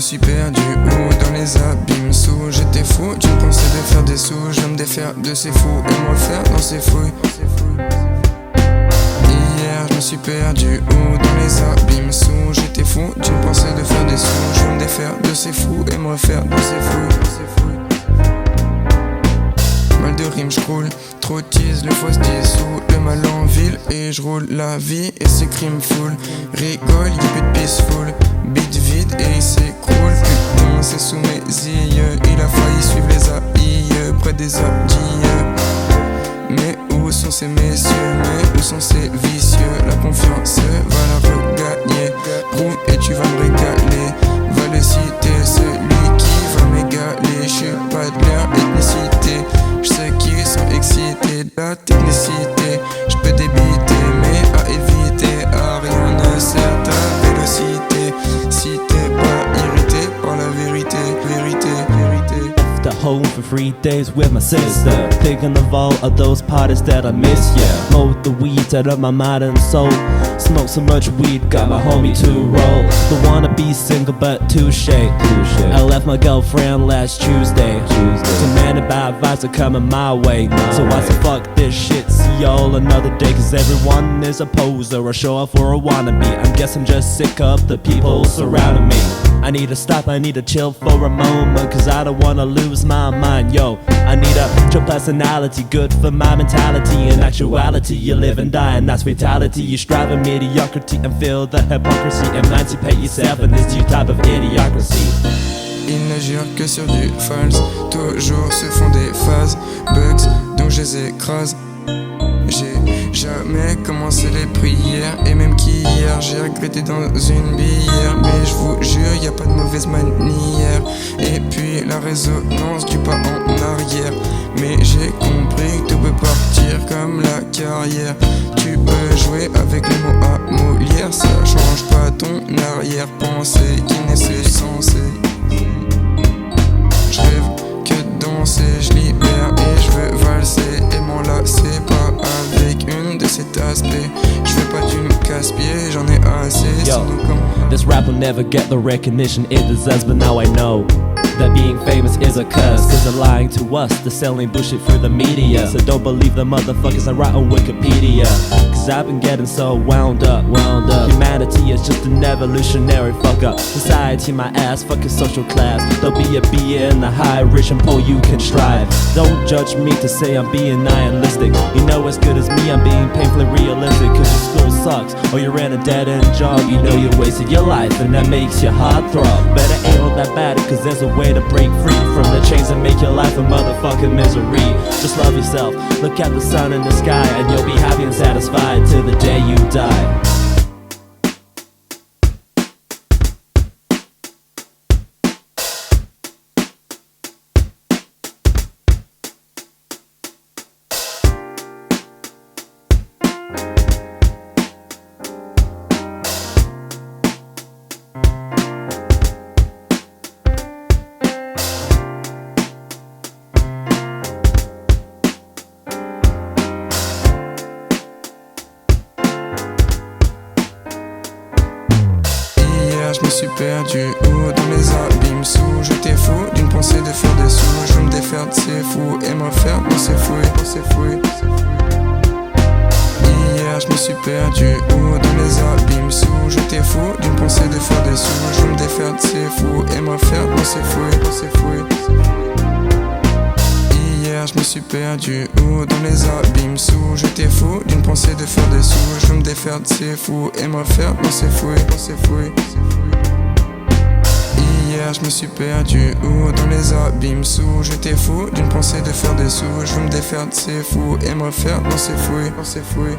suis perdu où dans les abîmes sous. J'étais fou d'une pensée de faire des sous. Je veux me défaire de ces fous et me refaire dans ces fouilles. Hier je me suis perdu où dans les abîmes sous. J'étais fou d'une pensée de faire des sous. Je veux me défaire de ces fous et me refaire dans ces fouilles. Mal de rimes j'roule, trop tease, le foie se dissout. Le mal en ville et j'roule la vie et ses crimes full. Rigole, y'a plus de peaceful. Beat vide et il s'écroule. Putain c'est sous mes yeux. Il a failli suivre les aïeux près des adieux. Mais où sont ces messieurs? Mais où sont ces vicieux? La confiance va la regagner. Prouve et tu vas me régaler. Va le citer, celui qui va m'égaler. J'suis pas de leur ethnicité. J'sais qu'ils sont excités de la technicité. J'peux débiter mais à éviter. À rien ne sert ta vélocité. Si t'es pas irrité par la vérité. At home for 3 days with my sister, thinking of all of those parties that I miss, yeah. Smoke the weed out of my mind and soul. Smoke so much weed, got my homie to roll. Don't wanna be single but touche. I left my girlfriend last Tuesday. Commanded by vibes are coming my way. So I said fuck this shit, see y'all another day. Cause everyone is a poser, a show off or a wannabe. I guess I'm just sick of the people surrounding me. I need to stop, I need to chill for a moment. Cause I don't wanna lose my mind, yo. I need a true personality, good for my mentality. In actuality, you live and die, and that's fatality. You strive in mediocrity and feel the hypocrisy. Emancipate yourself in this new type of idiocracy. Ils ne jurent que sur du false. Toujours se font des phases, bugs, donc je les écrase. J'ai jamais commencé les prières. Et même qu'hier j'ai regretté dans une bière. Mais je vous jure y'a pas de mauvaise manière. Et puis la résonance du pas en arrière. Mais j'ai compris que tout peut partir comme la carrière. Tu peux jouer avec les mots à Molière. Ça change pas ton arrière-pensée qui n'est censé. Je rêve que de danser, je libère et je veux valser et m'enlacer pas avec une de cet aspect. Je veux pas d'une casse-pied, j'en ai assez. Yo, this rap will never get the recognition it deserves, but now I know that being famous is a curse. Cause they're lying to us, they're selling bullshit through the media. So don't believe the motherfuckers I write on Wikipedia. Cause I've been getting so wound up. Humanity is just an evolutionary fuck up. Society my ass, fucking social class. There'll be a B in the high, rich and poor you can strive. Don't judge me to say I'm being nihilistic. You know as good as me I'm being painfully realistic. Cause your school sucks, or you're in a dead end job. You know you wasted your life and that makes your heart throb. But it ain't all that bad cause there's a way to break free from the chains that make your life a motherfucking misery. Just love yourself, look at the sun in the sky, and you'll be happy and satisfied till the day you die. Je me suis perdu où dans les abîmes sous. J'étais fou d'une pensée de faire des sous. Je veux me défaire de ces fous et me refaire dans ces fouilles. Hier je me suis perdu où dans les abîmes sous. J'étais fou d'une pensée de faire des sous. Je veux me défaire de ces fous et me refaire dans ces fouilles. Hier je me suis perdu où dans les abîmes sous. J'étais fou d'une pensée de faire des sous. Je veux me défaire de ces fous et me refaire dans ces fouilles. Hier je me suis perdu où dans les abîmes sous. J'étais fou d'une pensée de faire des sous. Je veux me défaire de ces fous et me refaire dans ces fouilles.